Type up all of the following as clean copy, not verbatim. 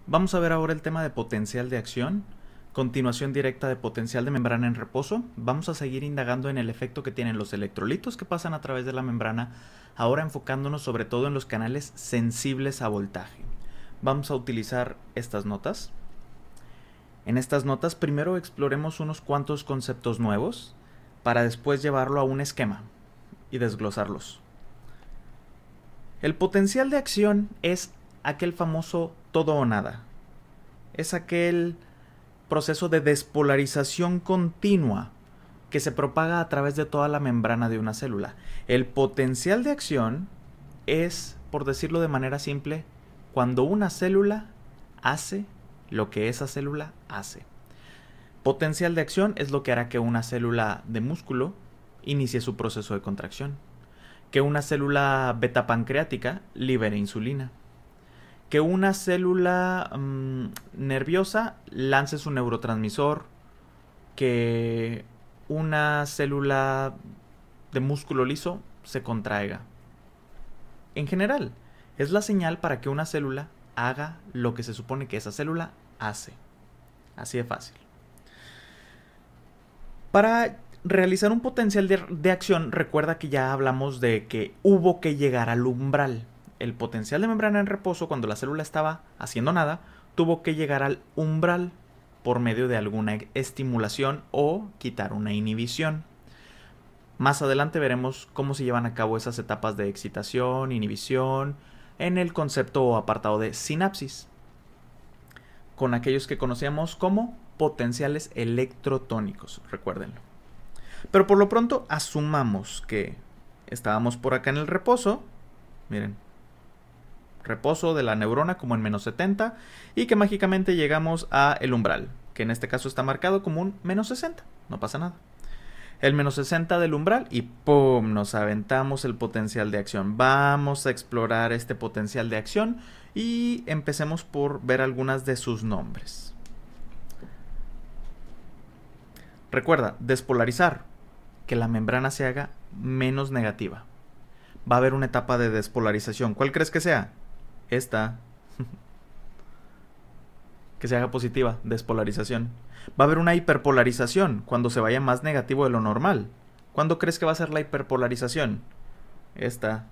Vamos a ver ahora el tema de potencial de acción, continuación directa de potencial de membrana en reposo. Vamos a seguir indagando en el efecto que tienen los electrolitos que pasan a través de la membrana, ahora enfocándonos sobre todo en los canales sensibles a voltaje. Vamos a utilizar estas notas. En estas notas primero exploremos unos cuantos conceptos nuevos para después llevarlo a un esquema y desglosarlos. El potencial de acción es aquel famoso todo o nada. Es aquel proceso de despolarización continua que se propaga a través de toda la membrana de una célula. El potencial de acción es, por decirlo de manera simple, cuando una célula hace lo que esa célula hace. Potencial de acción es lo que hará que una célula de músculo inicie su proceso de contracción, que una célula beta pancreática libere insulina, que una célula nerviosa lance su neurotransmisor, que una célula de músculo liso se contraiga. En general, es la señal para que una célula haga lo que se supone que esa célula hace. Así de fácil. Para realizar un potencial de acción, recuerda que ya hablamos de que hubo que llegar al umbral. El potencial de membrana en reposo, cuando la célula estaba haciendo nada, tuvo que llegar al umbral por medio de alguna estimulación o quitar una inhibición. Más adelante veremos cómo se llevan a cabo esas etapas de excitación, inhibición, en el concepto o apartado de sinapsis, con aquellos que conocíamos como potenciales electrotónicos, recuérdenlo. Pero por lo pronto asumamos que estábamos por acá en el reposo, miren, reposo de la neurona como en menos 70, y que mágicamente llegamos a el umbral, que en este caso está marcado como un menos 60, no pasa nada. El menos 60 del umbral y ¡pum! Nos aventamos el potencial de acción. Vamos a explorar este potencial de acción y empecemos por ver algunas de sus nombres. Recuerda, despolarizar, que la membrana se haga menos negativa. Va a haber una etapa de despolarización. ¿Cuál crees que sea? Esta. Que se haga positiva, despolarización. Va a haber una hiperpolarización cuando se vaya más negativo de lo normal. ¿Cuándo crees que va a ser la hiperpolarización? Esta.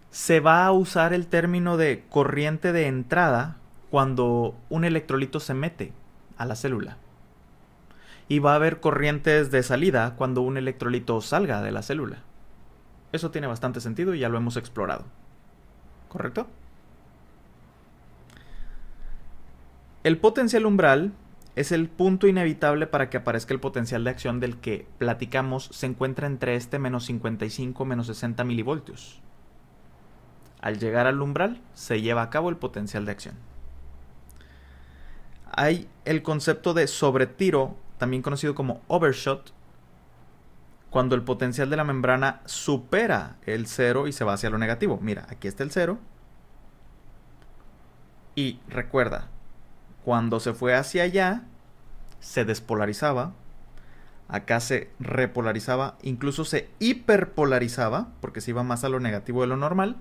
Se va a usar el término de corriente de entrada cuando un electrolito se mete a la célula. Y va a haber corrientes de salida cuando un electrolito salga de la célula. Eso tiene bastante sentido y ya lo hemos explorado. ¿Correcto? El potencial umbral es el punto inevitable para que aparezca el potencial de acción del que platicamos. Se encuentra entre este menos 55 menos 60 milivoltios. Al llegar al umbral se lleva a cabo el potencial de acción. Hay el concepto de sobretiro, también conocido como overshot, cuando el potencial de la membrana supera el 0 y se va hacia lo negativo. Mira, aquí está el 0. Y recuerda, cuando se fue hacia allá, se despolarizaba. Acá se repolarizaba, incluso se hiperpolarizaba, porque se iba más a lo negativo de lo normal.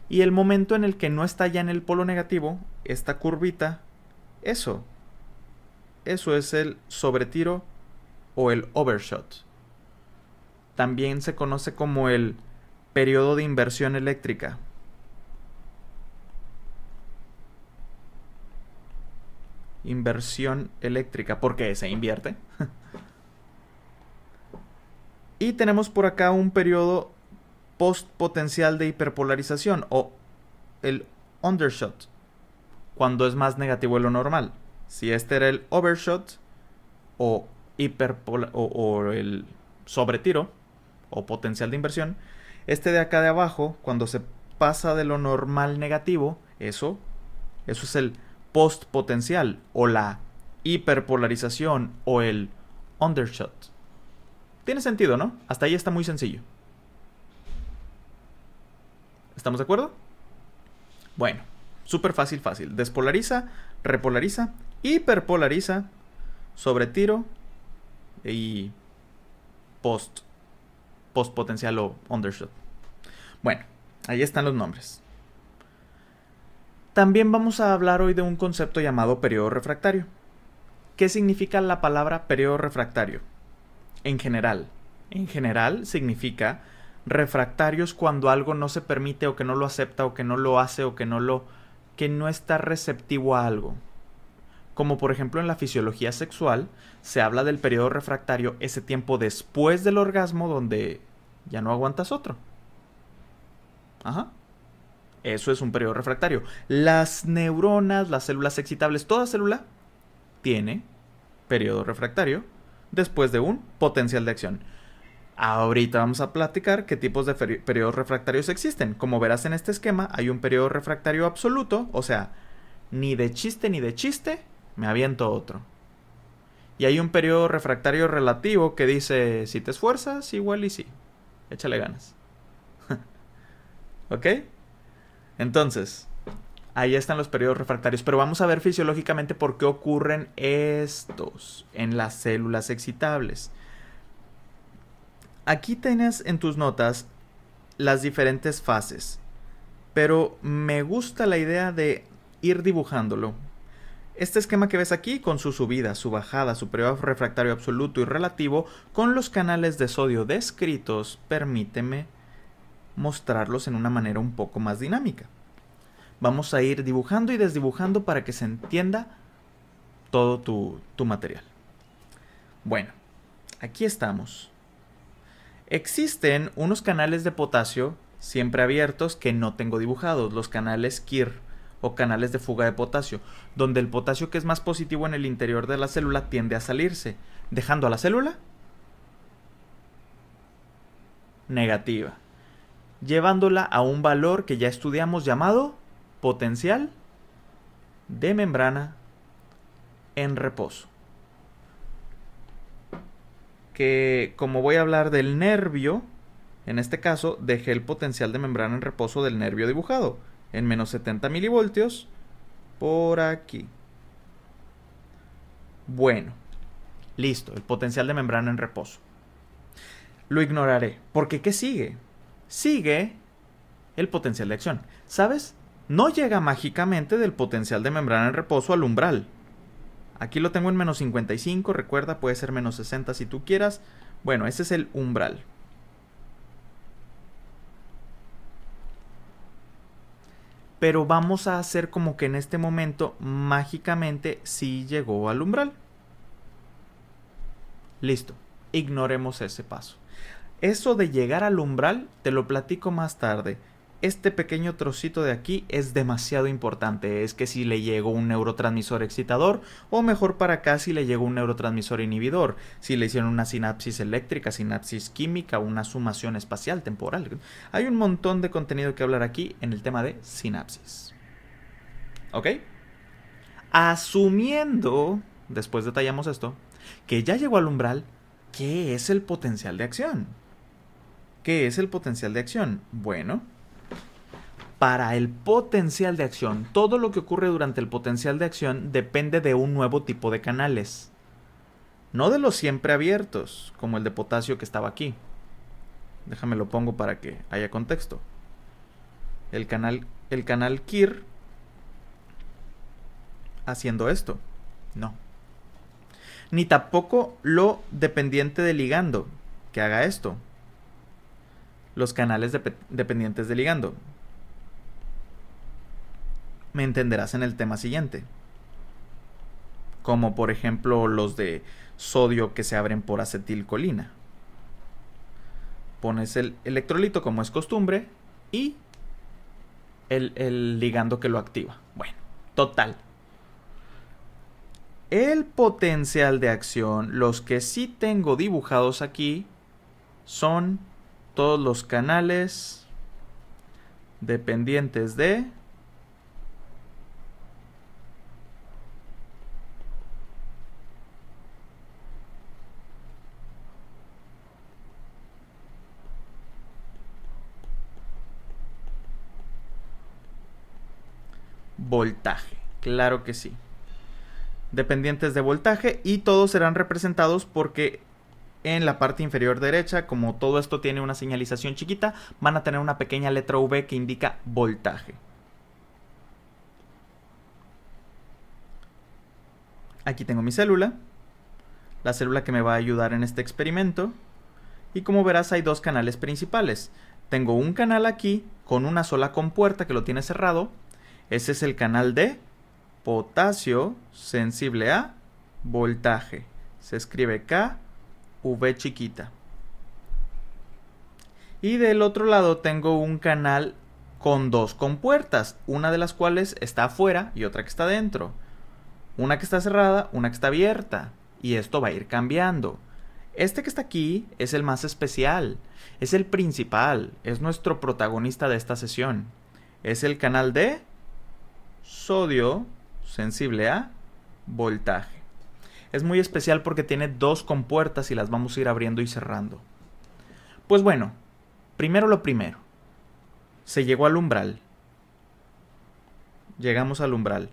Y el momento en el que no está ya en el polo negativo, esta curvita, eso es el sobretiro o el overshot. También se conoce como el periodo de inversión eléctrica. Inversión eléctrica, porque se invierte. Y tenemos por acá un periodo postpotencial de hiperpolarización o el undershot, cuando es más negativo de lo normal. Si este era el overshot o el sobretiro o potencial de inversión, este de acá de abajo, cuando se pasa de lo normal negativo, eso es el postpotencial o la hiperpolarización o el undershot. Tiene sentido, ¿no? Hasta ahí está muy sencillo. ¿Estamos de acuerdo? Bueno, súper fácil. Despolariza, repolariza, hiperpolariza, sobretiro y postpotencial o undershot. Bueno, Ahí están los nombres. También vamos a hablar hoy de un concepto llamado periodo refractario. ¿Qué significa la palabra periodo refractario? En general significa refractarios cuando algo no se permite o que no lo acepta o que no lo hace o que no está receptivo a algo. Como por ejemplo en la fisiología sexual se habla del periodo refractario, ese tiempo después del orgasmo donde ya no aguantas otro. Ajá. Eso es un periodo refractario. Las neuronas, las células excitables, toda célula tiene periodo refractario después de un potencial de acción. Ahorita vamos a platicar qué tipos de periodos refractarios existen. Como verás en este esquema, hay un periodo refractario absoluto, o sea, ni de chiste me aviento otro. Y hay un periodo refractario relativo que dice, si te esfuerzas, igual y sí. Échale ganas. ¿Ok? Entonces, ahí están los periodos refractarios, pero vamos a ver fisiológicamente por qué ocurren estos en las células excitables. Aquí tienes en tus notas las diferentes fases, pero me gusta la idea de ir dibujándolo. Este esquema que ves aquí, con su subida, su bajada, su periodo refractario absoluto y relativo, con los canales de sodio descritos, permíteme mostrarlos en una manera un poco más dinámica. Vamos a ir dibujando y desdibujando para que se entienda todo tu material. Bueno, aquí estamos. Existen unos canales de potasio siempre abiertos que no tengo dibujados, los canales Kir o canales de fuga de potasio, donde el potasio que es más positivo en el interior de la célula tiende a salirse, dejando a la célula negativa, llevándola a un valor que ya estudiamos llamado potencial de membrana en reposo. Que como voy a hablar del nervio, en este caso dejé el potencial de membrana en reposo del nervio dibujado en menos 70 milivoltios por aquí. Bueno, listo, el potencial de membrana en reposo. Lo ignoraré, porque ¿qué sigue? Sigue el potencial de acción. ¿Sabes? No llega mágicamente del potencial de membrana en reposo al umbral. Aquí lo tengo en menos 55, recuerda, puede ser menos 60 si tú quieras. Bueno, ese es el umbral. Pero vamos a hacer como que en este momento mágicamente sí llegó al umbral. Listo, ignoremos ese paso. Eso de llegar al umbral te lo platico más tarde. Este pequeño trocito de aquí es demasiado importante. Es que si le llegó un neurotransmisor excitador, o mejor para acá si le llegó un neurotransmisor inhibidor, si le hicieron una sinapsis eléctrica, sinapsis química, una sumación espacial temporal. Hay un montón de contenido que hablar aquí en el tema de sinapsis. ¿Ok? Asumiendo, después detallamos esto, que ya llegó al umbral, ¿qué es el potencial de acción? ¿Qué es el potencial de acción? Bueno, para el potencial de acción, todo lo que ocurre durante el potencial de acción depende de un nuevo tipo de canales. No de los siempre abiertos, como el de potasio que estaba aquí. Déjame lo pongo para que haya contexto. El canal Kir haciendo esto. No. Ni tampoco lo dependiente de ligando, que haga esto. Los canales dependientes de ligando. Me entenderás en el tema siguiente. Como por ejemplo los de sodio que se abren por acetilcolina. Pones el electrolito como es costumbre y el ligando que lo activa. Bueno, total. El potencial de acción, los que sí tengo dibujados aquí, son todos los canales dependientes de voltaje. Claro que sí. Dependientes de voltaje y todos serán representados porque en la parte inferior derecha, como todo esto tiene una señalización chiquita, van a tener una pequeña letra V que indica voltaje. Aquí tengo mi célula, la célula que me va a ayudar en este experimento. Y como verás, hay dos canales principales. Tengo un canal aquí con una sola compuerta que lo tiene cerrado. Ese es el canal de potasio sensible a voltaje. Se escribe K, V chiquita. Y del otro lado tengo un canal con dos compuertas, una de las cuales está afuera y otra que está dentro. Una que está cerrada, una que está abierta. Y esto va a ir cambiando. Este que está aquí es el más especial, es el principal, es nuestro protagonista de esta sesión. Es el canal de sodio sensible a voltaje. Es muy especial porque tiene dos compuertas y las vamos a ir abriendo y cerrando. Pues bueno, primero lo primero. Se llegó al umbral. Llegamos al umbral.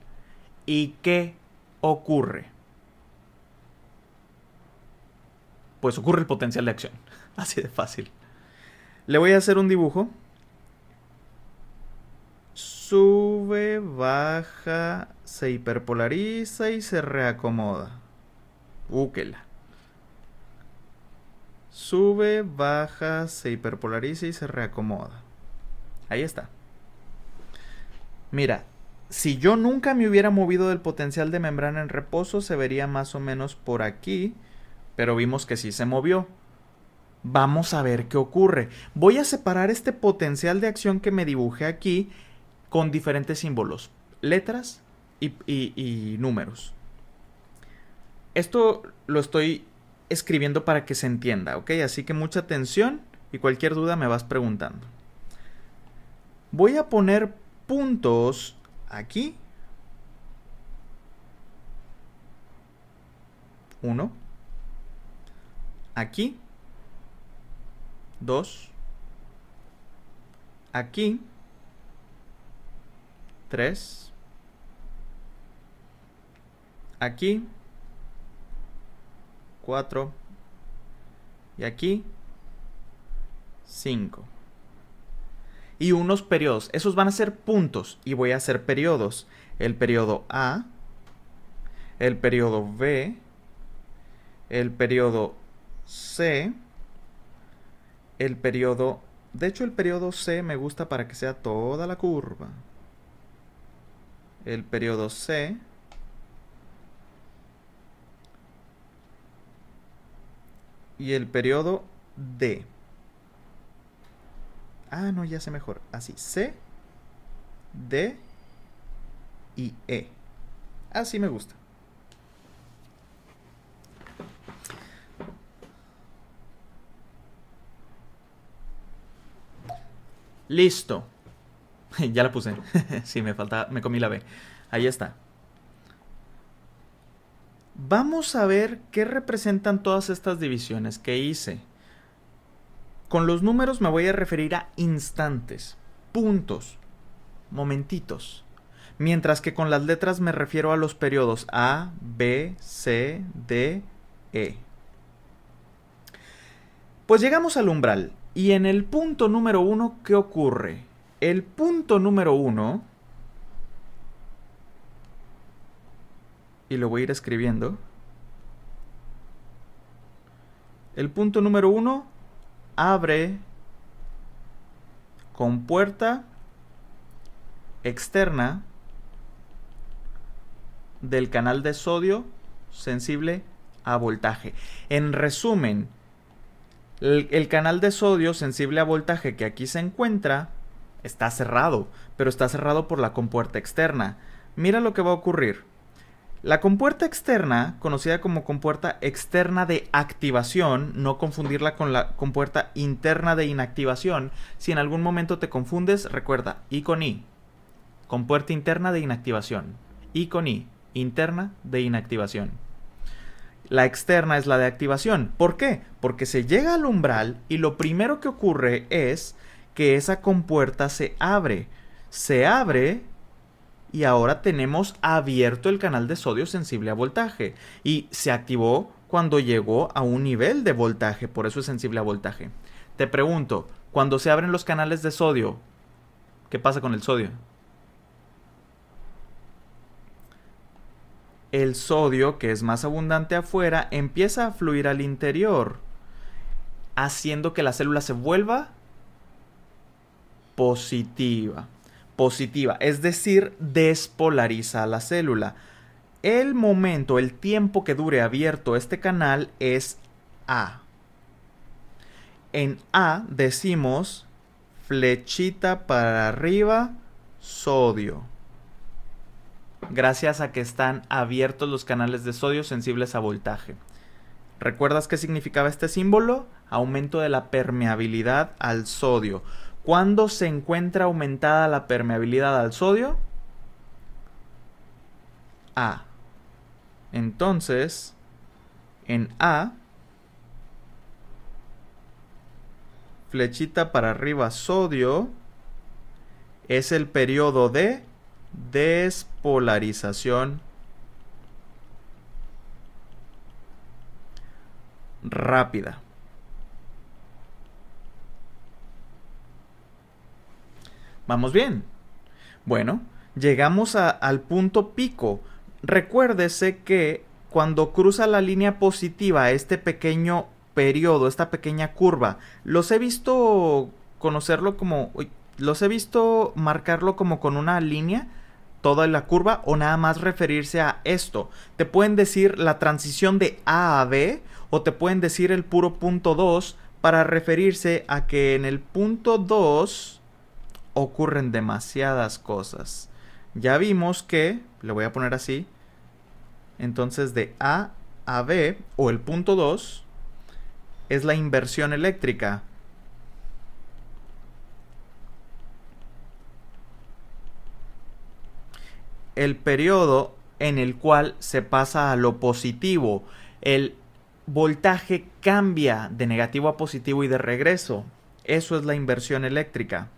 ¿Y qué ocurre? Pues ocurre el potencial de acción. Así de fácil. Le voy a hacer un dibujo. Sube, baja, se hiperpolariza y se reacomoda. Úquela. Sube, baja, se hiperpolariza y se reacomoda. Ahí está. Mira, si yo nunca me hubiera movido del potencial de membrana en reposo, se vería más o menos por aquí. Pero vimos que sí se movió. Vamos a ver qué ocurre. Voy a separar este potencial de acción que me dibujé aquí con diferentes símbolos, letras y números. Esto lo estoy escribiendo para que se entienda, ¿ok? Así que mucha atención y cualquier duda me vas preguntando. Voy a poner puntos aquí. 1. Aquí. 2. Aquí. 3. Aquí. 4. Y aquí. 5. Y unos periodos. Esos van a ser puntos. Y voy a hacer periodos. El periodo A. El periodo B. El periodo C. El periodo... De hecho, el periodo C me gusta para que sea toda la curva. El periodo C. Y el periodo D. Ah, no, ya sé mejor. Así, C, D y E. Así me gusta. Listo. Ya la puse. Sí, me comí la B. Ahí está. Vamos a ver qué representan todas estas divisiones que hice. Con los números me voy a referir a instantes, puntos, momentitos. Mientras que con las letras me refiero a los periodos A, B, C, D, E. Pues llegamos al umbral. Y en el punto número 1, ¿qué ocurre? El punto número 1, y lo voy a ir escribiendo. El punto número 1 abre compuerta externa del canal de sodio sensible a voltaje. En resumen, el canal de sodio sensible a voltaje que aquí se encuentra está cerrado, pero está cerrado por la compuerta externa. Mira lo que va a ocurrir. La compuerta externa, conocida como compuerta externa de activación, no confundirla con la compuerta interna de inactivación. Si en algún momento te confundes, recuerda, I con I. Compuerta interna de inactivación. I con I. Interna de inactivación. La externa es la de activación. ¿Por qué? Porque se llega al umbral y lo primero que ocurre es que esa compuerta se abre. Se abre y ahora tenemos abierto el canal de sodio sensible a voltaje. Y se activó cuando llegó a un nivel de voltaje, por eso es sensible a voltaje. Te pregunto, cuando se abren los canales de sodio, ¿qué pasa con el sodio? El sodio, que es más abundante afuera, empieza a fluir al interior, haciendo que la célula se vuelva positiva. Positiva, es decir, despolariza a la célula. El momento, el tiempo que dure abierto este canal es A. En A decimos flechita para arriba, sodio. Gracias a que están abiertos los canales de sodio sensibles a voltaje. ¿Recuerdas qué significaba este símbolo? Aumento de la permeabilidad al sodio. ¿Cuándo se encuentra aumentada la permeabilidad al sodio? A. Entonces, en A, flechita para arriba, sodio, es el periodo de despolarización rápida. ¿Vamos bien? Bueno, llegamos al punto pico. Recuérdese que cuando cruza la línea positiva este pequeño periodo, esta pequeña curva, los he visto marcarlo como con una línea, toda la curva, o nada más referirse a esto. Te pueden decir la transición de A a B, o te pueden decir el puro punto 2 para referirse a que en el punto 2 ocurren demasiadas cosas. Ya vimos que, le voy a poner así, entonces de A a B, o el punto 2, es la inversión eléctrica. El periodo en el cual se pasa a lo positivo. El voltaje cambia de negativo a positivo y de regreso. Eso es la inversión eléctrica.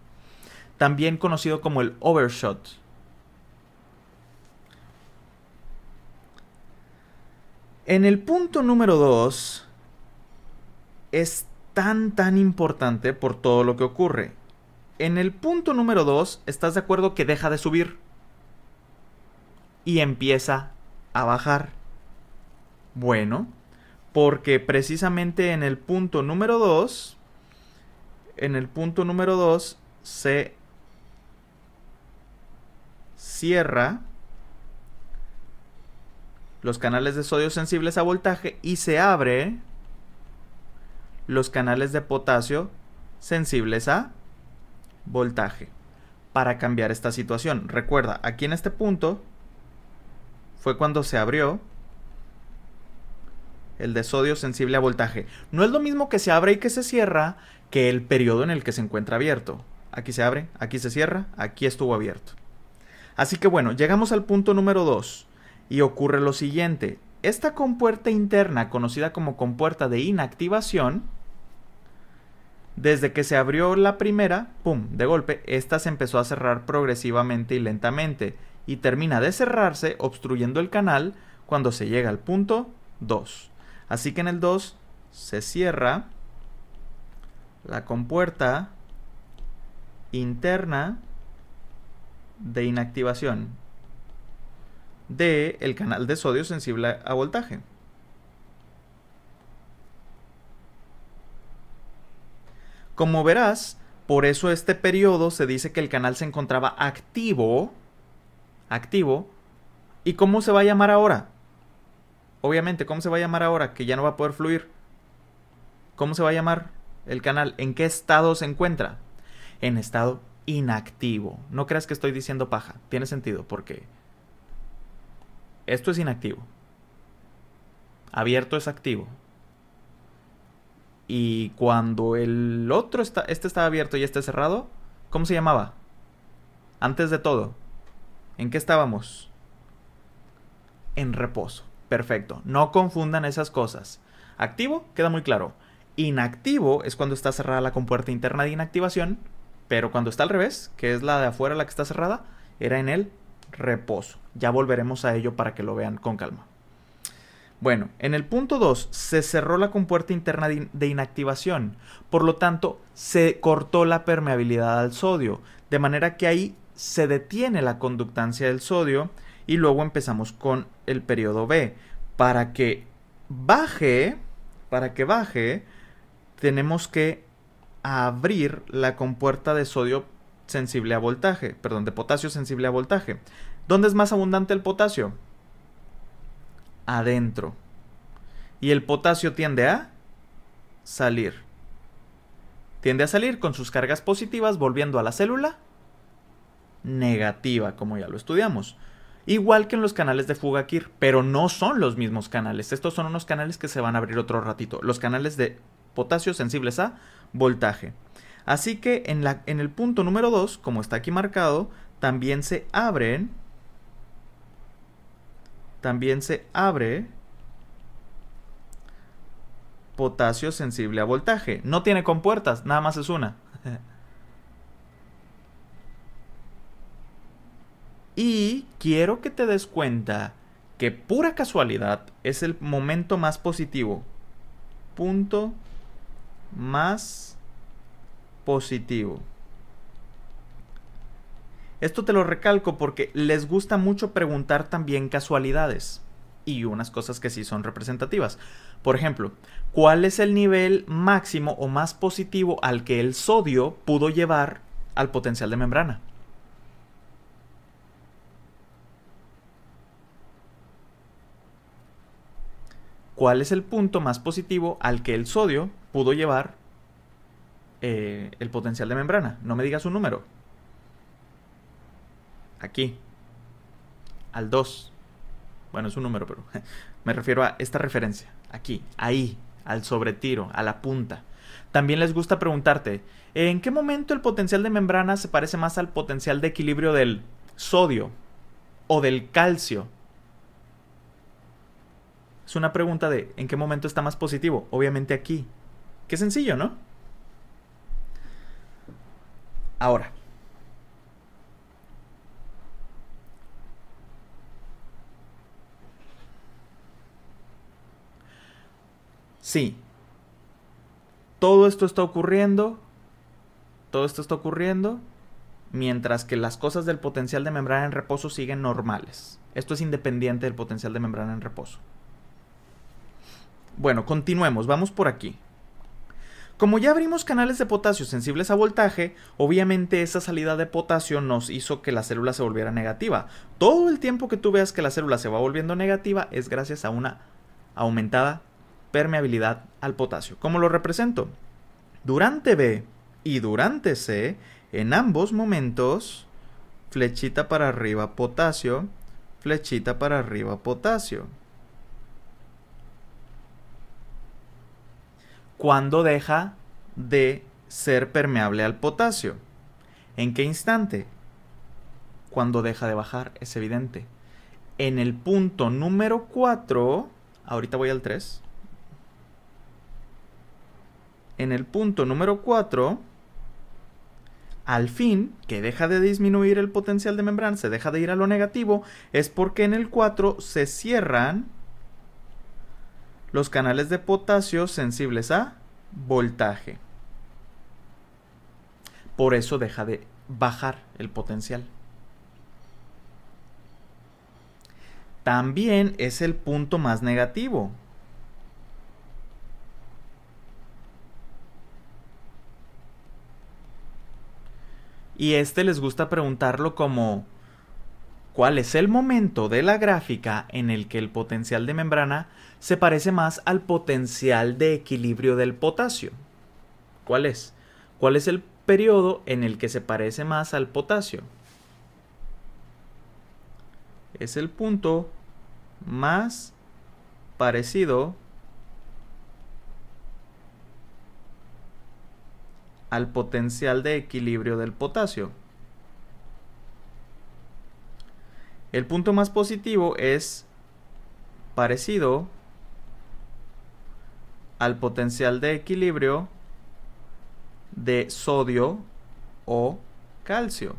También conocido como el overshot. En el punto número 2 es tan importante por todo lo que ocurre. En el punto número 2, ¿estás de acuerdo que deja de subir? Y empieza a bajar. Bueno, porque precisamente en el punto número 2, se cierra los canales de sodio sensibles a voltaje y se abre los canales de potasio sensibles a voltaje para cambiar esta situación. Recuerda, aquí en este punto fue cuando se abrió el de sodio sensible a voltaje. No es lo mismo que se abre y que se cierra que el periodo en el que se encuentra abierto. Aquí se abre, aquí se cierra, aquí estuvo abierto. Así que bueno, llegamos al punto número 2 y ocurre lo siguiente. Esta compuerta interna, conocida como compuerta de inactivación, desde que se abrió la primera, ¡pum!, de golpe, esta se empezó a cerrar progresivamente y lentamente y termina de cerrarse obstruyendo el canal cuando se llega al punto 2. Así que en el 2 se cierra la compuerta interna de inactivación del canal de sodio sensible a voltaje. Como verás, por eso este periodo se dice que el canal se encontraba activo. ¿Y cómo se va a llamar ahora? Obviamente, ¿cómo se va a llamar ahora que ya no va a poder fluir? ¿Cómo se va a llamar el canal? ¿En qué estado se encuentra? En estado inactivo. No creas que estoy diciendo paja. Tiene sentido porque esto es inactivo. Abierto es activo. Y cuando el otro este estaba abierto y este cerrado, ¿cómo se llamaba? Antes de todo, ¿en qué estábamos? En reposo. Perfecto. No confundan esas cosas. Activo, queda muy claro. Inactivo es cuando está cerrada la compuerta interna de inactivación, pero cuando está al revés, que es la de afuera la que está cerrada, era en el reposo. Ya volveremos a ello para que lo vean con calma. Bueno, en el punto 2 se cerró la compuerta interna de inactivación, por lo tanto se cortó la permeabilidad al sodio, de manera que ahí se detiene la conductancia del sodio y luego empezamos con el periodo B. Para que baje, tenemos que abrir la compuerta de sodio sensible a voltaje, perdón, de potasio sensible a voltaje. ¿Dónde es más abundante el potasio? Adentro. Y el potasio tiende a salir. Tiende a salir con sus cargas positivas volviendo a la célula negativa, como ya lo estudiamos. Igual que en los canales de Fuga-Kir, pero no son los mismos canales. Estos son unos canales que se van a abrir otro ratito. Los canales de potasio sensibles a voltaje. Así que en el punto número 2, como está aquí marcado, también se abre potasio sensible a voltaje. No tiene compuertas, nada más es una. Y quiero que te des cuenta que pura casualidad es el momento más positivo. Punto más positivo. Esto te lo recalco porque les gusta mucho preguntar también casualidades y unas cosas que sí son representativas. Por ejemplo, ¿cuál es el nivel máximo o más positivo al que el sodio pudo llevar al potencial de membrana? ¿Cuál es el punto más positivo al que el sodio pudo llevar el potencial de membrana? No me digas un número. Aquí. Al 2. Bueno, es un número, pero me refiero a esta referencia. Aquí, ahí, al sobretiro, a la punta. También les gusta preguntarte, ¿en qué momento el potencial de membrana se parece más al potencial de equilibrio del sodio o del calcio? Es una pregunta de ¿en qué momento está más positivo? Obviamente aquí. Qué sencillo, ¿no? Ahora. Sí. Todo esto está ocurriendo mientras que las cosas del potencial de membrana en reposo siguen normales. Esto es independiente del potencial de membrana en reposo. Bueno, continuemos, vamos por aquí. Como ya abrimos canales de potasio sensibles a voltaje, obviamente esa salida de potasio nos hizo que la célula se volviera negativa. Todo el tiempo que tú veas que la célula se va volviendo negativa es gracias a una aumentada permeabilidad al potasio. ¿Cómo lo represento? Durante B y durante C, en ambos momentos, flechita para arriba potasio, flechita para arriba potasio. ¿Cuándo deja de ser permeable al potasio? ¿En qué instante? Cuando deja de bajar, es evidente. En el punto número 4, ahorita voy al 3. En el punto número 4, al fin, que deja de disminuir el potencial de membrana, se deja de ir a lo negativo, es porque en el 4 se cierran los canales de potasio sensibles a voltaje. Por eso deja de bajar el potencial. También es el punto más negativo. Y les gusta preguntarlo como ¿cuál es el momento de la gráfica en el que el potencial de membrana se parece más al potencial de equilibrio del potasio? ¿Cuál es? ¿Cuál es el periodo en el que se parece más al potasio? Es el punto más parecido al potencial de equilibrio del potasio. El punto más positivo es parecido al potencial de equilibrio de sodio o calcio.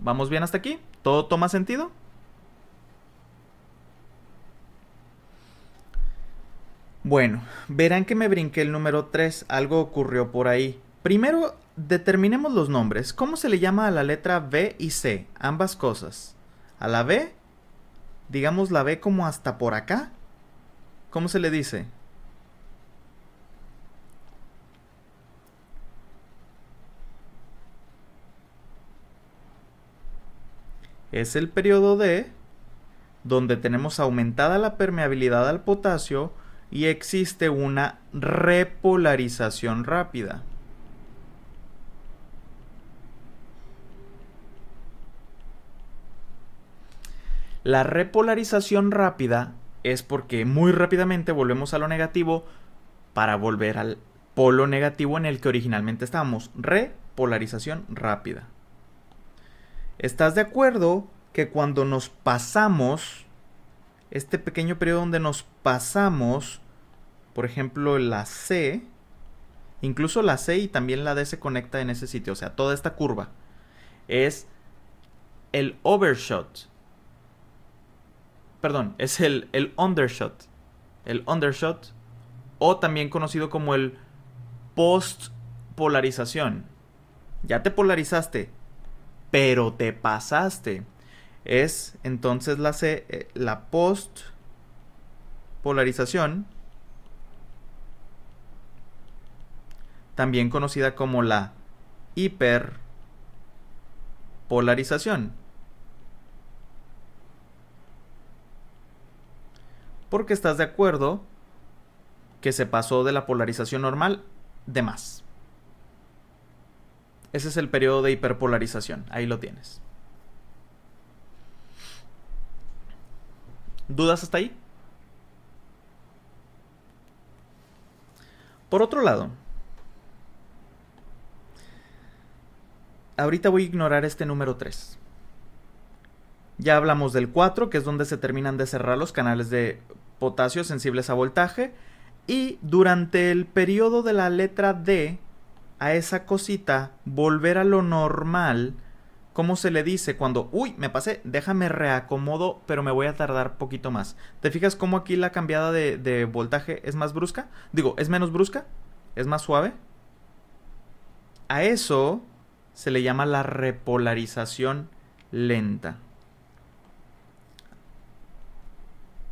¿Vamos bien hasta aquí? ¿Todo toma sentido? Bueno, verán que me brinqué el número 3, algo ocurrió por ahí. Primero, determinemos los nombres. ¿Cómo se le llama a la letra B y C? Ambas cosas. A la B, digamos la B como hasta por acá. ¿Cómo se le dice? Es el periodo D, donde tenemos aumentada la permeabilidad al potasio y existe una repolarización rápida. La repolarización rápida es porque muy rápidamente volvemos a lo negativo para volver al polo negativo en el que originalmente estábamos. Repolarización rápida. ¿Estás de acuerdo que cuando nos pasamos, este pequeño periodo donde nos pasamos, por ejemplo la C, incluso la C y también la D se conecta en ese sitio, o sea, toda esta curva, es el overshot. Perdón, es el undershot. El undershot, o también conocido como el post-polarización. Ya te polarizaste, pero te pasaste. Es entonces la post-polarización, también conocida como la hiperpolarización. Porque estás de acuerdo que se pasó de la polarización normal de más. Ese es el periodo de hiperpolarización. Ahí lo tienes. ¿Dudas hasta ahí? Por otro lado, ahorita voy a ignorar este número 3. Ya hablamos del 4, que es donde se terminan de cerrar los canales de potasio sensibles a voltaje. Y durante el periodo de la letra D, a esa cosita, volver a lo normal. ¿Cómo se le dice cuando, uy, me pasé, déjame reacomodo, pero me voy a tardar poquito más? ¿Te fijas cómo aquí la cambiada de voltaje es más brusca? Digo, ¿es menos brusca? ¿Es más suave? A eso se le llama la repolarización lenta.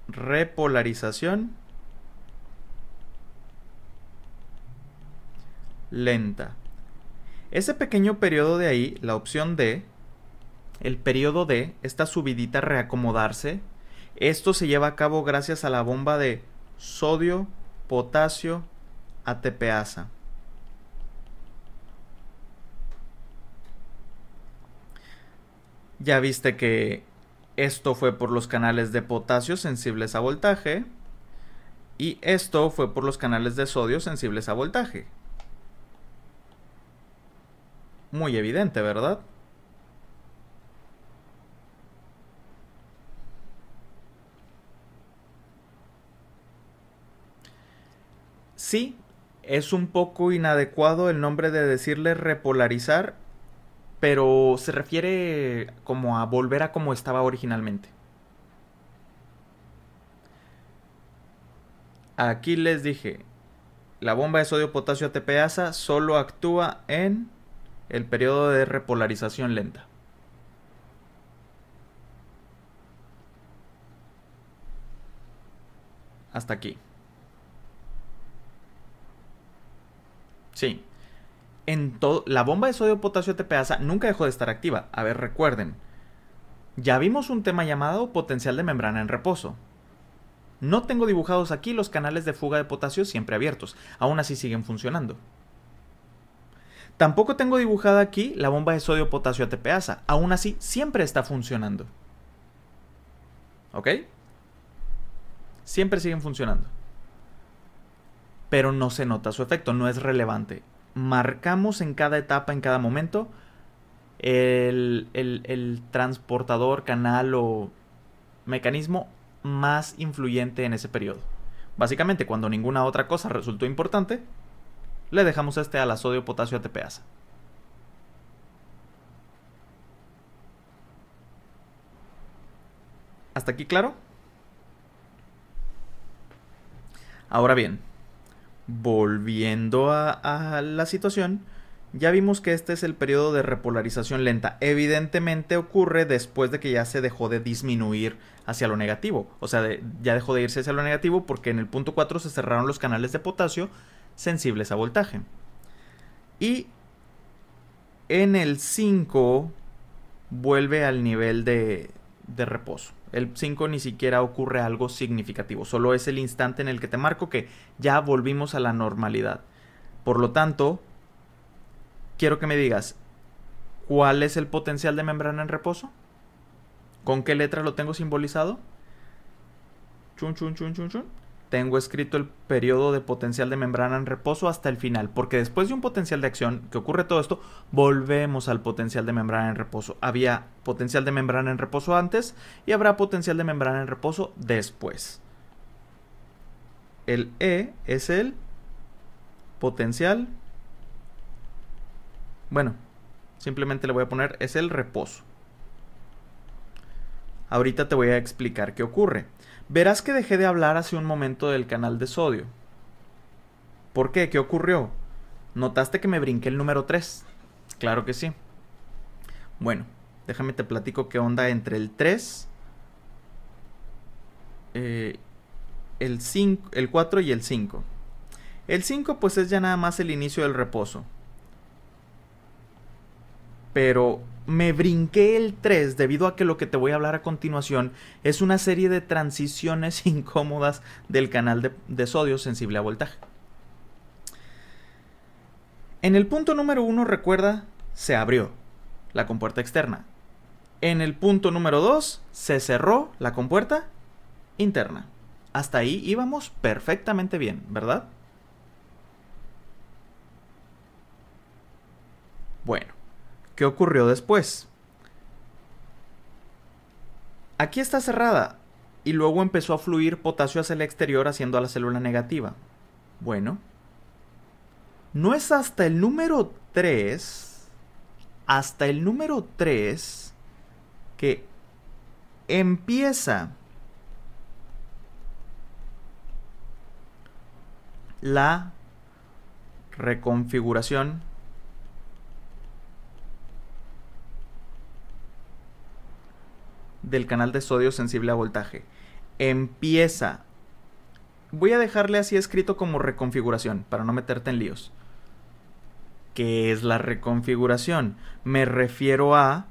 Repolarización lenta. Ese pequeño periodo de ahí, la opción D, el periodo D, esta subidita reacomodarse, esto se lleva a cabo gracias a la bomba de sodio, potasio, ATPasa. Ya viste que esto fue por los canales de potasio sensibles a voltaje y esto fue por los canales de sodio sensibles a voltaje. Muy evidente, ¿verdad? Sí, es un poco inadecuado el nombre de decirle repolarizar, pero se refiere como a volver a como estaba originalmente. Aquí les dije, la bomba de sodio potasio ATPasa solo actúa en el periodo de repolarización lenta. Hasta aquí. Sí. La bomba de sodio potasio ATPasa nunca dejó de estar activa. A ver, recuerden. Ya vimos un tema llamado potencial de membrana en reposo. No tengo dibujados aquí los canales de fuga de potasio siempre abiertos. Aún así siguen funcionando. Tampoco tengo dibujada aquí la bomba de sodio potasio ATPasa. Aún así siempre está funcionando. ¿Ok? Siempre siguen funcionando. Pero no se nota su efecto, no es relevante. Marcamos en cada etapa, en cada momento, el transportador, canal o mecanismo más influyente en ese periodo. Básicamente, cuando ninguna otra cosa resultó importante, le dejamos a la sodio potasio ATPasa. ¿Hasta aquí claro? Ahora bien, volviendo a la situación, ya vimos que este es el periodo de repolarización lenta. Evidentemente ocurre después de que ya se dejó de disminuir hacia lo negativo. O sea, ya dejó de irse hacia lo negativo porque en el punto 4 se cerraron los canales de potasio sensibles a voltaje. Y en el 5 vuelve al nivel de reposo. El 5 ni siquiera ocurre algo significativo. Solo es el instante en el que te marco que ya volvimos a la normalidad. Por lo tanto, quiero que me digas, ¿cuál es el potencial de membrana en reposo? ¿Con qué letra lo tengo simbolizado? Chun, chun, chun, chun, chun. Tengo escrito el periodo de potencial de membrana en reposo hasta el final, porque después de un potencial de acción que ocurre todo esto, volvemos al potencial de membrana en reposo. Había potencial de membrana en reposo antes y habrá potencial de membrana en reposo después. El E es el potencial. Bueno, simplemente le voy a poner, es el reposo. Ahorita te voy a explicar qué ocurre. Verás que dejé de hablar hace un momento del canal de sodio. ¿Por qué? ¿Qué ocurrió? ¿Notaste que me brinqué el número 3? Claro que sí. Bueno, déjame te platico qué onda entre el 3, el 4 y el 5. El 5 pues es ya nada más el inicio del reposo. Pero me brinqué el 3 debido a que lo que te voy a hablar a continuación es una serie de transiciones incómodas del canal de sodio sensible a voltaje. En el punto número 1, recuerda, se abrió la compuerta externa. En el punto número 2, se cerró la compuerta interna. Hasta ahí íbamos perfectamente bien, ¿verdad? Bueno. ¿Qué ocurrió después? Aquí está cerrada y luego empezó a fluir potasio hacia el exterior haciendo a la célula negativa. Bueno, no es hasta el número 3, que empieza la reconfiguración del canal de sodio sensible a voltaje. Empieza. Voy a dejarle así escrito como reconfiguración para no meterte en líos. ¿Qué es la reconfiguración? Me refiero a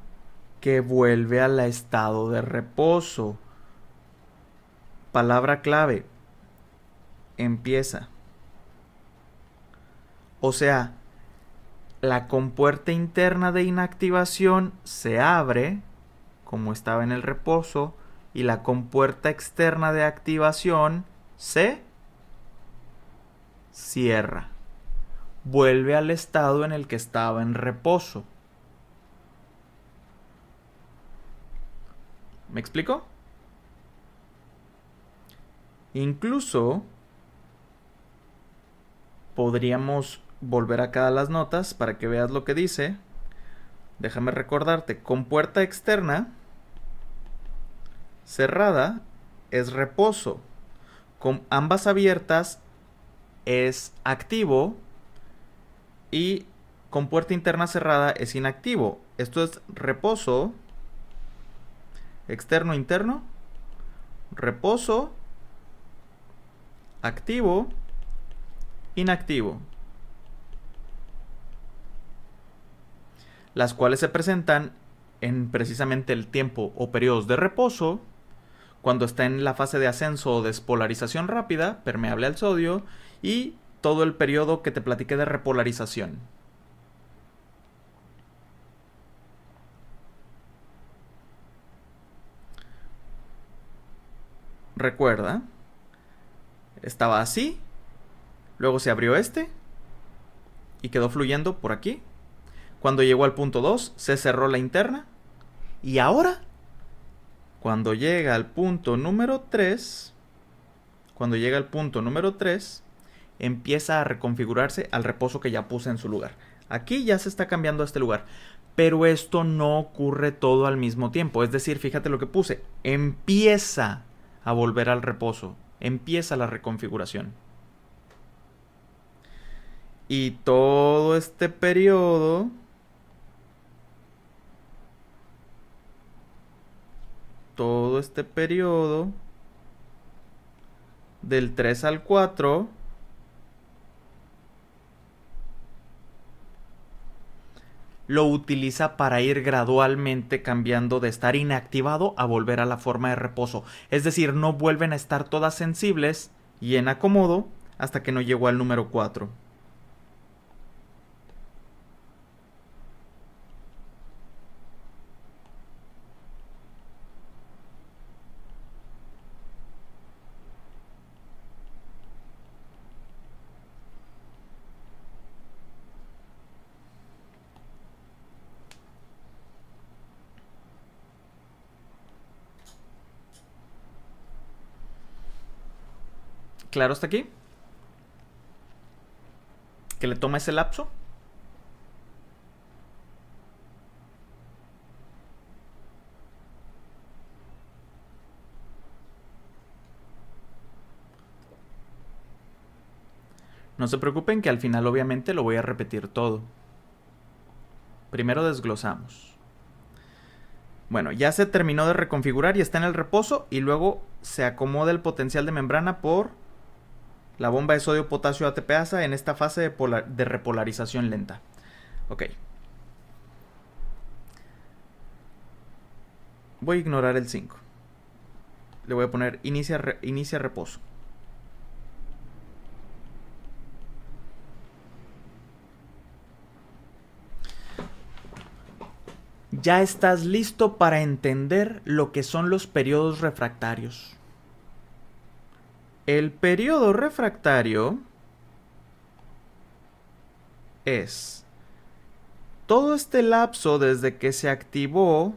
que vuelve al estado de reposo. Palabra clave. Empieza. O sea, la compuerta interna de inactivación se abre como estaba en el reposo, y la compuerta externa de activación se cierra. Vuelve al estado en el que estaba en reposo. ¿Me explico? Incluso podríamos volver acá a las notas para que veas lo que dice. Déjame recordarte, compuerta externa cerrada es reposo. Con ambas abiertas es activo. Y compuerta interna cerrada es inactivo. Esto es reposo. Externo, interno. Reposo. Activo. Inactivo. Las cuales se presentan en precisamente el tiempo o periodos de reposo, cuando está en la fase de ascenso o despolarización rápida, permeable al sodio, y todo el periodo que te platiqué de repolarización. Recuerda, estaba así, luego se abrió y quedó fluyendo por aquí. Cuando llegó al punto 2, se cerró la interna. Y ahora, cuando llega al punto número 3, empieza a reconfigurarse al reposo que ya puse en su lugar. Aquí ya se está cambiando a este lugar. Pero esto no ocurre todo al mismo tiempo. Es decir, fíjate lo que puse. Empieza a volver al reposo. Empieza la reconfiguración. Y todo este periodo del 3 al 4 lo utiliza para ir gradualmente cambiando de estar inactivado a volver a la forma de reposo. Es decir, no vuelven a estar todas sensibles y en acomodo hasta que no llegó al número 4. ¿Claro hasta aquí? ¿Que le toma ese lapso? No se preocupen que al final obviamente lo voy a repetir todo. Primero desglosamos. Bueno, ya se terminó de reconfigurar y está en el reposo y luego se acomoda el potencial de membrana por la bomba de sodio-potasio ATPasa en esta fase de repolarización lenta. Ok. Voy a ignorar el 5. Le voy a poner inicia reposo. Ya estás listo para entender lo que son los periodos refractarios. El periodo refractario es todo este lapso desde que se activó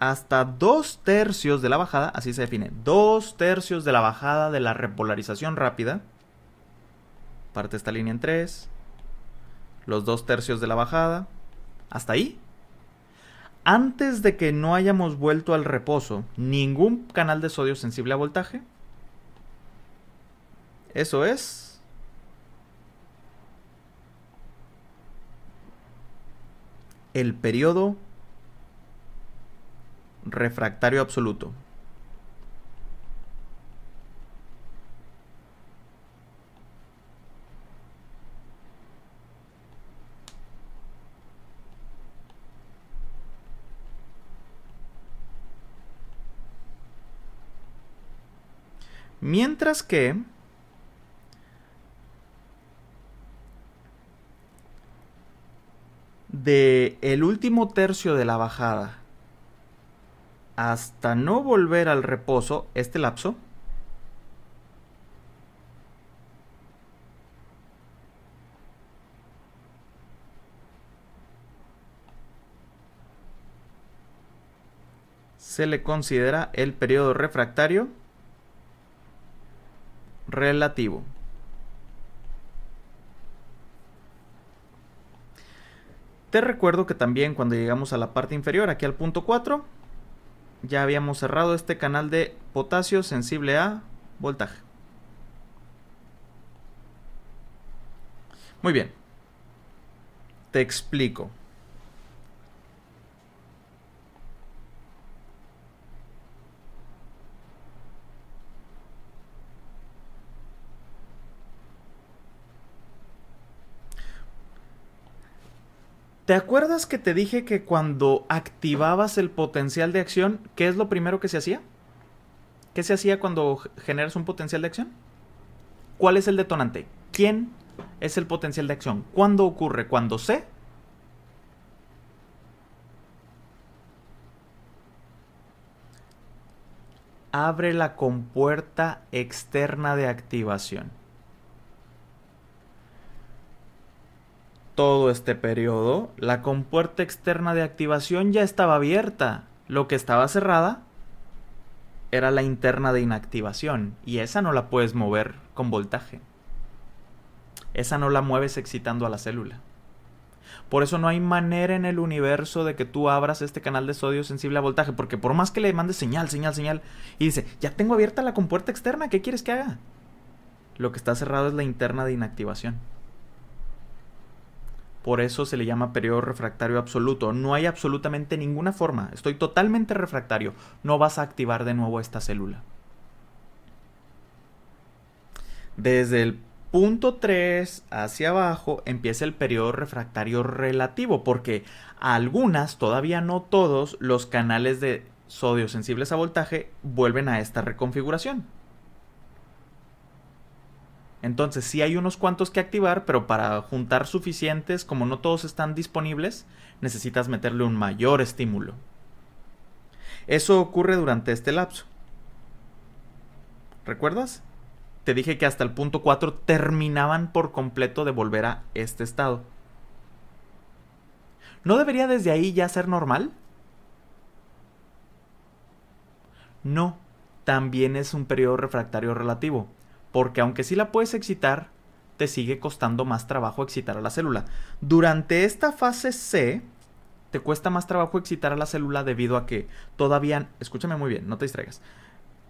hasta 2/3 de la bajada, así se define, 2/3 de la bajada de la repolarización rápida. Parte esta línea en 3, los 2/3 de la bajada, hasta ahí. Antes de que no hayamos vuelto al reposo ningún canal de sodio sensible a voltaje. Eso es el periodo refractario absoluto. Mientras que de el último tercio de la bajada hasta no volver al reposo, este lapso, se le considera el periodo refractario relativo. Te recuerdo que también cuando llegamos a la parte inferior, aquí al punto 4, ya habíamos cerrado este canal de potasio sensible a voltaje. Muy bien. Te explico. ¿Te acuerdas que te dije que cuando activabas el potencial de acción, qué es lo primero que se hacía? ¿Qué se hacía cuando generas un potencial de acción? ¿Cuál es el detonante? ¿Quién es el potencial de acción? ¿Cuándo ocurre? Cuando se abre la compuerta externa de activación. Todo este periodo, la compuerta externa de activación ya estaba abierta. Lo que estaba cerrada era la interna de inactivación. Y esa no la puedes mover con voltaje. Esa no la mueves excitando a la célula. Por eso no hay manera en el universo de que tú abras este canal de sodio sensible a voltaje, porque por más que le mandes señal, y dice, ya tengo abierta la compuerta externa, ¿qué quieres que haga? Lo que está cerrado es la interna de inactivación. Por eso se le llama periodo refractario absoluto. No hay absolutamente ninguna forma. Estoy totalmente refractario. No vas a activar de nuevo esta célula. Desde el punto 3 hacia abajo empieza el periodo refractario relativo, porque a algunas, todavía no todos, los canales de sodio sensibles a voltaje vuelven a esta reconfiguración. Entonces sí hay unos cuantos que activar, pero para juntar suficientes, como no todos están disponibles, necesitas meterle un mayor estímulo. Eso ocurre durante este lapso. ¿Recuerdas? Te dije que hasta el punto 4 terminaban por completo de volver a este estado. ¿No debería desde ahí ya ser normal? No, también es un periodo refractario relativo, porque aunque sí la puedes excitar, te sigue costando más trabajo excitar a la célula. Durante esta fase C, te cuesta más trabajo excitar a la célula debido a que todavía, escúchame muy bien, no te distraigas,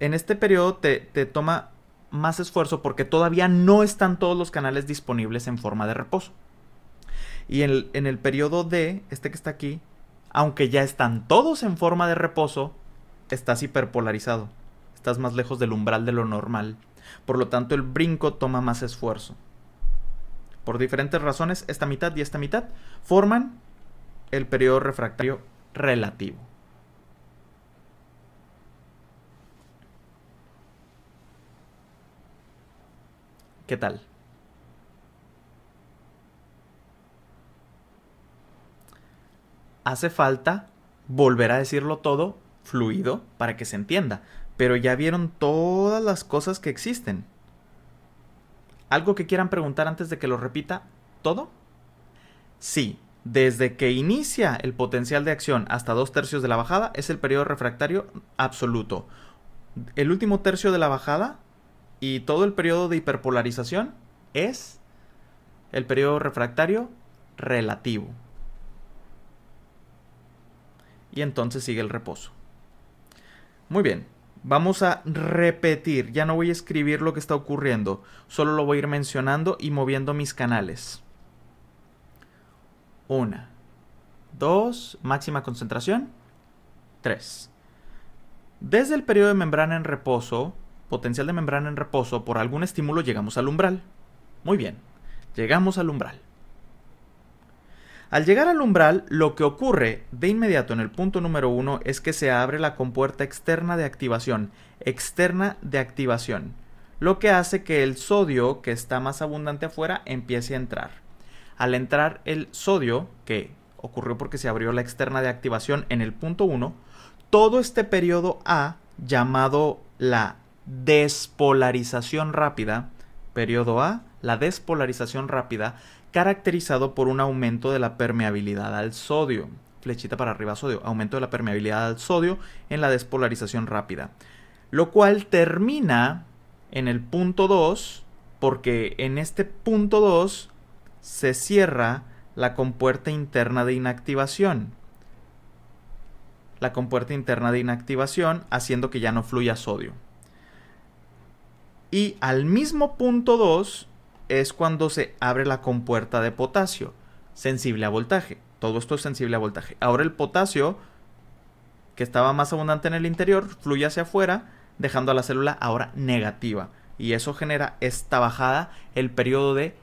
en este periodo te toma más esfuerzo porque todavía no están todos los canales disponibles en forma de reposo. Y en el periodo D, este que está aquí, aunque ya están todos en forma de reposo, estás hiperpolarizado. Estás más lejos del umbral de lo normal. Por lo tanto, el brinco toma más esfuerzo. Por diferentes razones, esta mitad y esta mitad forman el periodo refractario relativo. ¿Qué tal? Hace falta volver a decirlo todo fluido para que se entienda, pero ya vieron todas las cosas que existen. ¿Algo que quieran preguntar antes de que lo repita todo? Sí, desde que inicia el potencial de acción hasta 2/3 de la bajada es el periodo refractario absoluto. El último tercio de la bajada y todo el periodo de hiperpolarización es el periodo refractario relativo. Y entonces sigue el reposo. Muy bien, vamos a repetir. Ya no voy a escribir lo que está ocurriendo, solo lo voy a ir mencionando y moviendo mis canales. 1, 2, máxima concentración, 3. Desde el periodo de membrana en reposo, potencial de membrana en reposo, por algún estímulo llegamos al umbral. Muy bien, llegamos al umbral. Al llegar al umbral, lo que ocurre de inmediato en el punto número 1 es que se abre la compuerta externa de activación, lo que hace que el sodio, que está más abundante afuera, empiece a entrar. Al entrar el sodio, que ocurrió porque se abrió la externa de activación en el punto 1, todo este periodo A, llamado la despolarización rápida, periodo A, la despolarización rápida, caracterizado por un aumento de la permeabilidad al sodio. Flechita para arriba, sodio. Aumento de la permeabilidad al sodio en la despolarización rápida. Lo cual termina en el punto 2, porque en este punto 2 se cierra la compuerta interna de inactivación. La compuerta interna de inactivación haciendo que ya no fluya sodio. Y al mismo punto 2 es cuando se abre la compuerta de potasio, sensible a voltaje. Todo esto es sensible a voltaje. Ahora el potasio, que estaba más abundante en el interior, fluye hacia afuera, dejando a la célula ahora negativa. Y eso genera esta bajada, el periodo de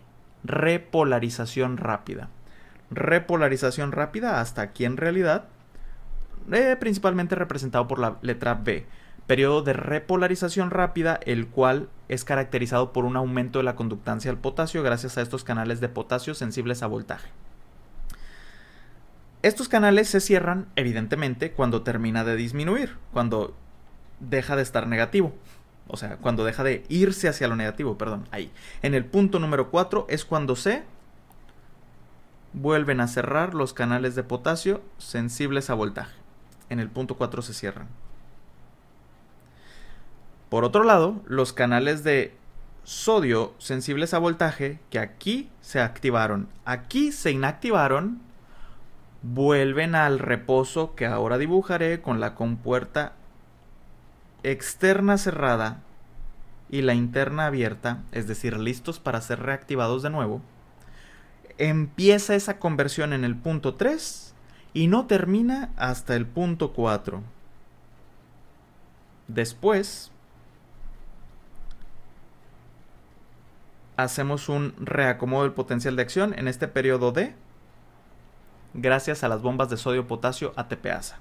repolarización rápida. Repolarización rápida hasta aquí en realidad, principalmente representado por la letra B. Periodo de repolarización rápida, el cual es caracterizado por un aumento de la conductancia al potasio gracias a estos canales de potasio sensibles a voltaje. Estos canales se cierran, evidentemente, cuando termina de disminuir, cuando deja de estar negativo. O sea, cuando deja de irse hacia lo negativo, perdón, ahí. En el punto número 4 es cuando se vuelven a cerrar los canales de potasio sensibles a voltaje. En el punto 4 se cierran. Por otro lado, los canales de sodio sensibles a voltaje que aquí se activaron, aquí se inactivaron, vuelven al reposo que ahora dibujaré con la compuerta externa cerrada y la interna abierta, es decir, listos para ser reactivados de nuevo. Empieza esa conversión en el punto 3 y no termina hasta el punto 4. Después hacemos un reacomodo del potencial de acción en este periodo D gracias a las bombas de sodio-potasio ATPasa.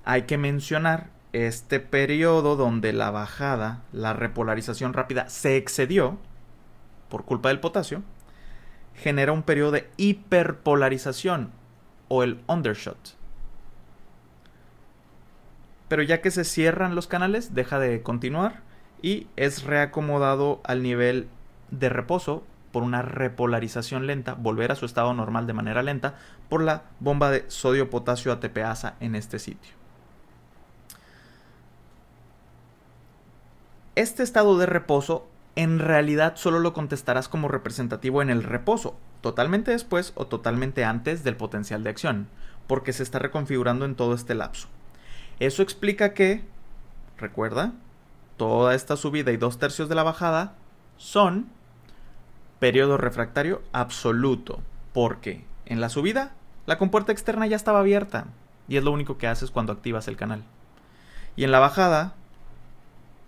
Hay que mencionar este periodo donde la bajada, la repolarización rápida se excedió por culpa del potasio, genera un periodo de hiperpolarización o el undershot. Pero ya que se cierran los canales, deja de continuar y es reacomodado al nivel de reposo por una repolarización lenta, volver a su estado normal de manera lenta por la bomba de sodio-potasio ATPasa en este sitio. Este estado de reposo en realidad solo lo contestarás como representativo en el reposo, totalmente después o totalmente antes del potencial de acción, porque se está reconfigurando en todo este lapso. Eso explica que, recuerda, toda esta subida y 2/3 de la bajada son periodo refractario absoluto, porque en la subida la compuerta externa ya estaba abierta y es lo único que haces cuando activas el canal. Y en la bajada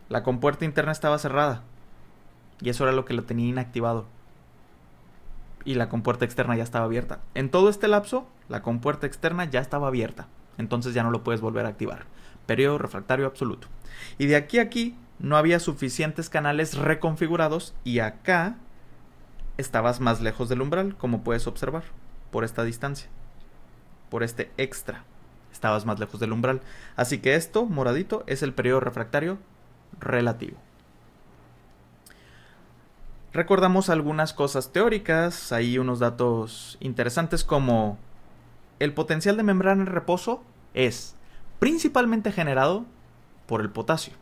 la compuerta interna estaba cerrada y eso era lo que lo tenía inactivado. Y la compuerta externa ya estaba abierta. En todo este lapso, la compuerta externa ya estaba abierta. Entonces ya no lo puedes volver a activar. Periodo refractario absoluto. Y de aquí a aquí no había suficientes canales reconfigurados y acá estabas más lejos del umbral, como puedes observar, por esta distancia. Por este extra. Estabas más lejos del umbral. Así que esto, moradito, es el periodo refractario relativo. Recordamos algunas cosas teóricas, hay unos datos interesantes como el potencial de membrana en reposo es principalmente generado por el potasio,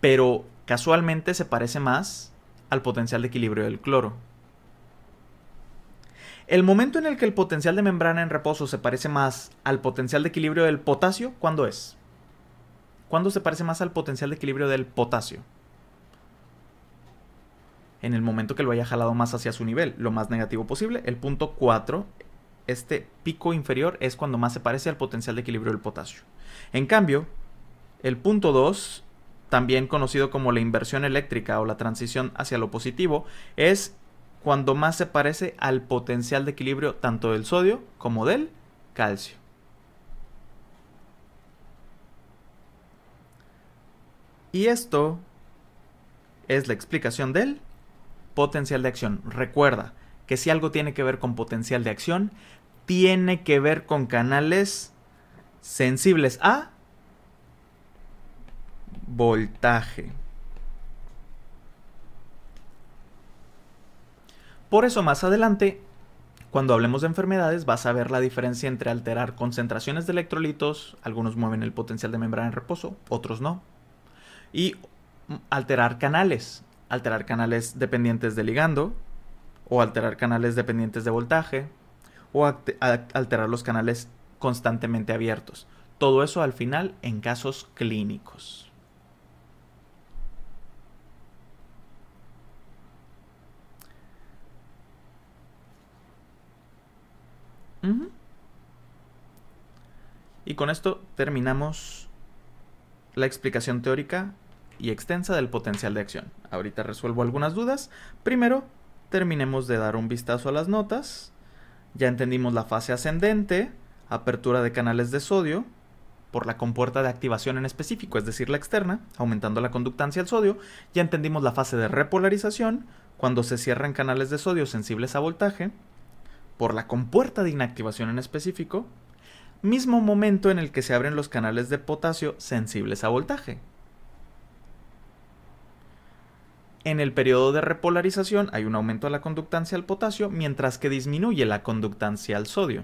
pero casualmente se parece más al potencial de equilibrio del cloro. El momento en el que el potencial de membrana en reposo se parece más al potencial de equilibrio del potasio, ¿cuándo es? ¿Cuándo se parece más al potencial de equilibrio del potasio? En el momento que lo haya jalado más hacia su nivel, lo más negativo posible. El punto 4, este pico inferior, es cuando más se parece al potencial de equilibrio del potasio. En cambio, el punto 2, también conocido como la inversión eléctrica o la transición hacia lo positivo, es cuando más se parece al potencial de equilibrio tanto del sodio como del calcio. Y esto es la explicación del potencial de acción. Recuerda que si algo tiene que ver con potencial de acción, tiene que ver con canales sensibles a voltaje. Por eso más adelante, cuando hablemos de enfermedades, vas a ver la diferencia entre alterar concentraciones de electrolitos, algunos mueven el potencial de membrana en reposo, otros no, y alterar canales dependientes de ligando, o alterar canales dependientes de voltaje, o alterar los canales constantemente abiertos. Todo eso al final en casos clínicos. Y con esto terminamos la explicación teórica y extensa del potencial de acción. Ahorita resuelvo algunas dudas. Primero, terminemos de dar un vistazo a las notas. Ya entendimos la fase ascendente, apertura de canales de sodio por la compuerta de activación en específico, es decir, la externa, aumentando la conductancia al sodio. Ya entendimos la fase de repolarización, cuando se cierran canales de sodio sensibles a voltaje, por la compuerta de inactivación en específico, mismo momento en el que se abren los canales de potasio sensibles a voltaje. En el periodo de repolarización hay un aumento de la conductancia al potasio, mientras que disminuye la conductancia al sodio.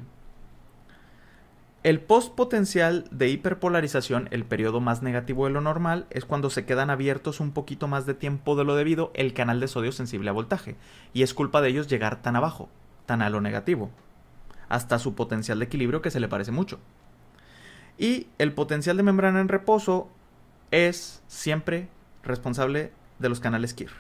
El postpotencial de hiperpolarización, el periodo más negativo de lo normal, es cuando se quedan abiertos un poquito más de tiempo de lo debido el canal de sodio sensible a voltaje, y es culpa de ellos llegar tan abajo, tan a lo negativo, hasta su potencial de equilibrio que se le parece mucho. Y el potencial de membrana en reposo es siempre responsable de los canales Kirr.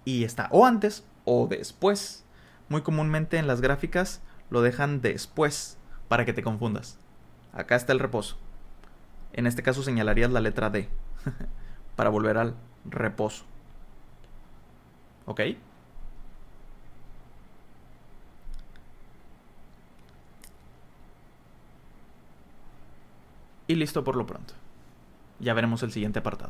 Y está o antes o después. Muy comúnmente en las gráficas lo dejan después para que te confundas. Acá está el reposo. En este caso señalarías la letra D para volver al reposo. ¿Ok? Y listo por lo pronto. Ya veremos el siguiente apartado.